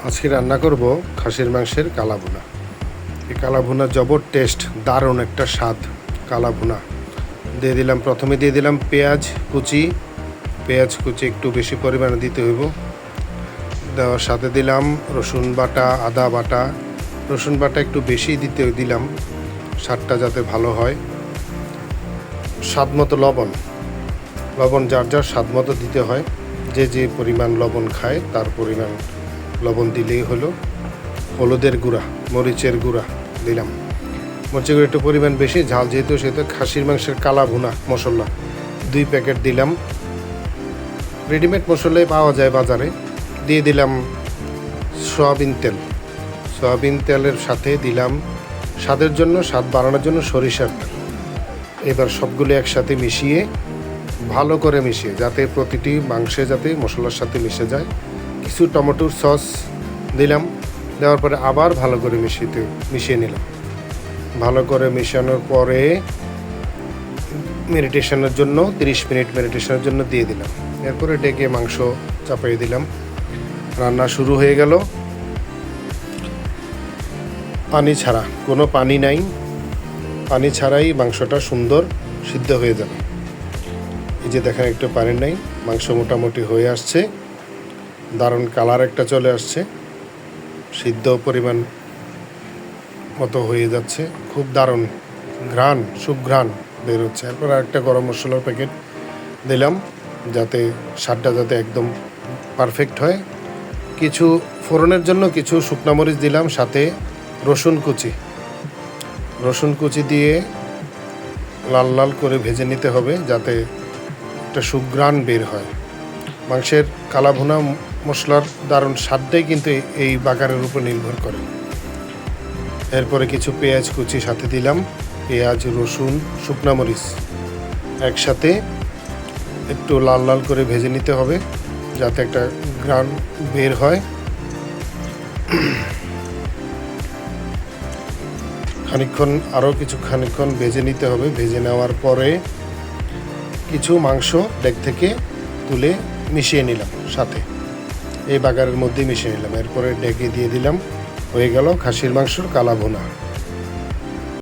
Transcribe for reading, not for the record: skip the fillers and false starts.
আজকে রান্না করব খাসির মাংসের কালা ভুনা। এই কালা ভুনা জবর টেস্ট, দারুণ একটা স্বাদ। কালা ভুনা দিয়ে দিলাম, প্রথমে দিয়ে দিলাম পেঁয়াজ কুচি একটু বেশি পরিমাণে দিতে হইব। দেওয়ার সাথে দিলাম রসুন বাটা, আদা বাটা। রসুন বাটা একটু বেশি দিলাম, স্বাদটা যাতে ভালো হয়। স্বাদ মতো লবণ যার যার স্বাদ মতো দিতে হয়, যে যে পরিমাণ লবণ খায় তার পরিমাণ লবণ দিলেই হলো। হলুদের গুঁড়া, মরিচের গুঁড়া দিলাম। মরিচের গুঁড়া একটু পরিমাণ বেশি, ঝাল যেহেতু সেহেতু খাসির মাংসের কালা ভুনা মশলা 2 প্যাকেট দিলাম। রেডিমেড মশলাই পাওয়া যায় বাজারে। দিয়ে দিলাম সয়াবিন তেলের সাথে দিলাম স্বাদের জন্য, স্বাদ বাড়ানোর জন্য সরিষার তেল। এবার সবগুলো একসাথে ভালো করে মিশিয়ে যাতে প্রতিটি মাংসে যাতে মশলার সাথে মিশে যায়। কিছু টমেটোর সস দিলাম। দেওয়ার পরে আবার ভালো করে মিশিয়ে নিলাম। ভালো করে মেশানোর পরে মেরিটেশনের জন্য 30 মিনিট মেরিটেশনের জন্য দিয়ে দিলাম। এরপরে ডেকে মাংস চাপিয়ে দিলাম। রান্না শুরু হয়ে গেল। পানি ছাড়া, কোনো পানি নাই, পানি ছাড়াই মাংসটা সুন্দর সিদ্ধ হয়ে যাবে। এই যে দেখেন, একটু পানি নাই, মাংস মোটামুটি হয়ে আসছে। দারুণ কালার একটা চলে আসছে, সিদ্ধ পরিমাণ মতো হয়ে যাচ্ছে। খুব দারুণ সুঘ্রাণ বের হচ্ছে। এরপর একটা গরম মশলার প্যাকেট দিলাম যাতে স্বাদটা যাতে একদম পারফেক্ট হয়। কিছু ফোড়নের জন্য কিছু শুকনো মরিচ দিলাম, সাথে রসুন কুচি দিয়ে লাল লাল করে ভেজে নিতে হবে যাতে একটা সুঘ্রাণ বের হয়। মাংসের কালা ভুনা মশলার দারুণ স্বাদটাই কিন্তু এই বাগারের উপর নির্ভর করে। এরপরে কিছু পেঁয়াজ কুচি সাথে দিলাম। পেঁয়াজ, রসুন, শুকনো মরিচ একসাথে একটু লাল লাল করে ভেজে নিতে হবে যাতে একটা ঘ্রাণ বের হয়। খানিকক্ষণ ভেজে নিতে হবে। ভেজে নেওয়ার পরে কিছু মাংস ডেক থেকে তুলে মিশিয়ে নিলাম, সাথে এই বাগারের মধ্যে মিশিয়ে নিলাম। এরপরে ডেকে দিয়ে দিলাম। হয়ে গেল খাসির মাংসর কালা ভুনা।